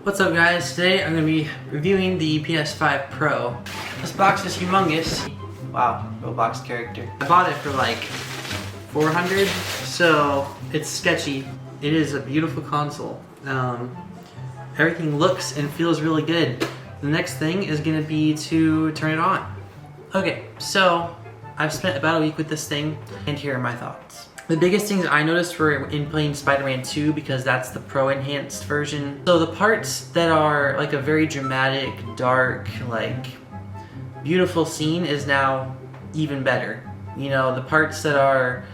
What's up guys? Today I'm going to be reviewing the PS5 Pro. This box is humongous. Wow, Roblox character. I bought it for like $400, so it's sketchy. It is a beautiful console. Everything looks and feels really good. The next thing is going to be to turn it on. Okay, so I've spent about a week with this thing, and here are my thoughts. The biggest things I noticed were in playing Spider-Man 2 because that's the Pro enhanced version. So the parts that are like a very dramatic, dark, like beautiful scene is now even better. You know, the parts that are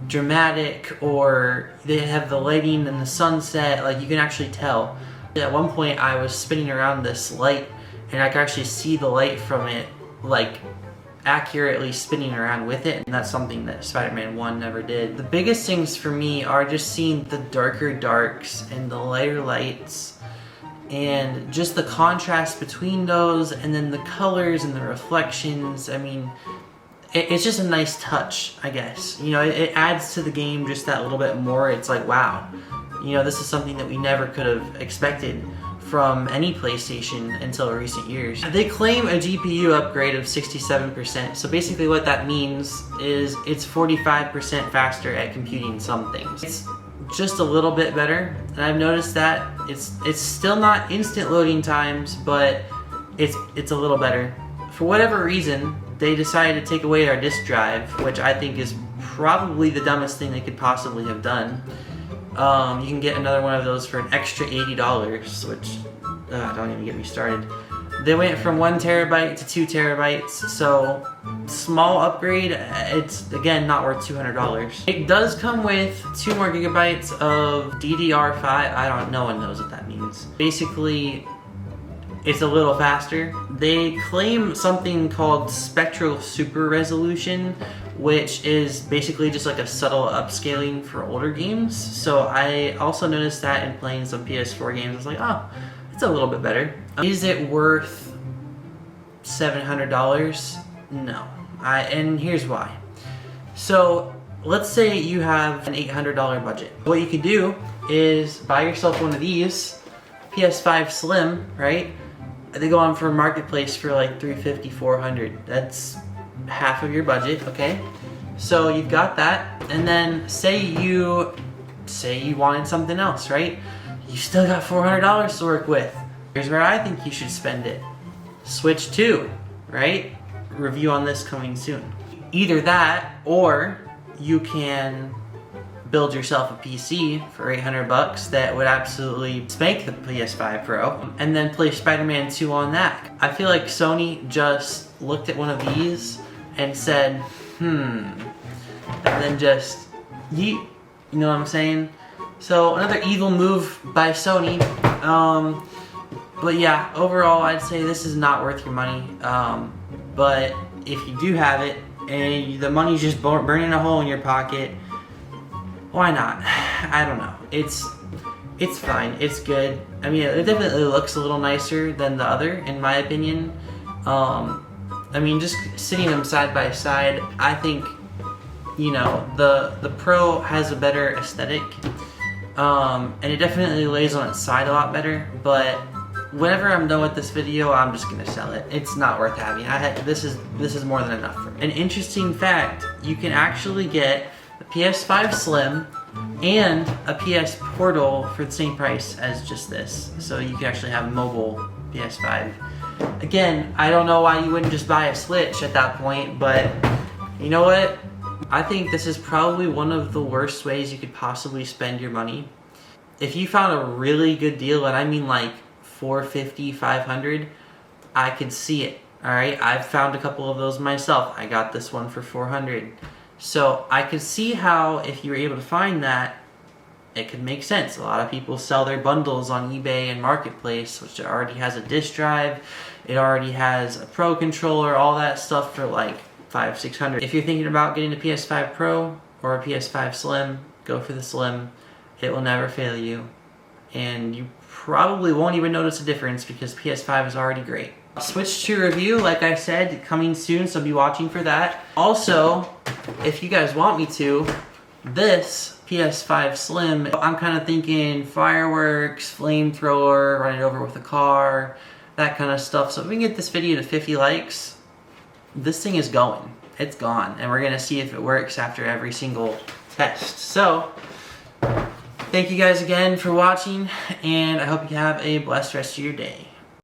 dramatic or they have the lighting and the sunset, like you can actually tell. At one point I was spinning around this light and I could actually see the light from it like accurately spinning around with it, and that's something that Spider-Man 1 never did. The biggest things for me are just seeing the darker darks and the lighter lights and just the contrast between those, and then the colors and the reflections. I mean, it's just a nice touch, I guess. You know, it adds to the game just that little bit more. It's like, wow, you know, this is something that we never could have expected from any PlayStation until recent years. They claim a GPU upgrade of 67%, so basically what that means is it's 45% faster at computing some things. It's just a little bit better, and I've noticed that it's still not instant loading times, but it's a little better. For whatever reason, they decided to take away our disk drive, which I think is probably the dumbest thing they could possibly have done. You can get another one of those for an extra $80, which, don't even get me started. They went from 1 terabyte to 2 terabytes, so small upgrade, it's again not worth $200. It does come with 2 more gigabytes of DDR5, no one knows what that means. Basically, it's a little faster. They claim something called spectral super resolution, which is basically just like a subtle upscaling for older games. So I also noticed that in playing some PS4 games. I was like, oh, it's a little bit better. Is it worth $700? No. And here's why. So let's say you have an $800 budget. What you could do is buy yourself one of these, PS5 Slim, right? They go on for a marketplace for like $350, $400. That's half of your budget, okay? So you've got that, and then say you wanted something else, right? You still got $400 to work with. Here's where I think you should spend it. Switch 2, right? Review on this coming soon. Either that, or you can build yourself a PC for $800 that would absolutely spank the PS5 Pro, and then play Spider-Man 2 on that. I feel like Sony just looked at one of these and said, and then just yeet, you know what I'm saying? So another evil move by Sony. But yeah, overall I'd say this is not worth your money. But if you do have it and the money's just burning a hole in your pocket, why not? I don't know. It's fine. It's good. I mean, it definitely looks a little nicer than the other, in my opinion. I mean, just sitting them side by side, I think, you know, the Pro has a better aesthetic, and it definitely lays on its side a lot better, but whenever I'm done with this video, I'm just gonna sell it. It's not worth having. This is more than enough for me. An interesting fact, you can actually get a PS5 Slim and a PS Portal for the same price as just this, so you can actually have a mobile PS5. Again, I don't know why you wouldn't just buy a Switch at that point, but you know what? I think this is probably one of the worst ways you could possibly spend your money. If you found a really good deal, and I mean like $450, $500, I could see it, alright? I've found a couple of those myself. I got this one for $400. So I could see how if you were able to find that, it could make sense. A lot of people sell their bundles on eBay and Marketplace, which already has a disk drive, it already has a Pro controller, all that stuff for like $500, $600. If you're thinking about getting a PS5 Pro or a PS5 Slim, go for the Slim. It will never fail you, and you probably won't even notice a difference because PS5 is already great. Switch 2 review, like I said, coming soon, so be watching for that. Also, if you guys want me to, This PS5 Slim, I'm kind of thinking fireworks, flamethrower, run it over with a car, that kind of stuff. So if we can get this video to 50 likes, this thing is going. It's gone. And we're going to see if it works after every single test. So, thank you guys again for watching, and I hope you have a blessed rest of your day.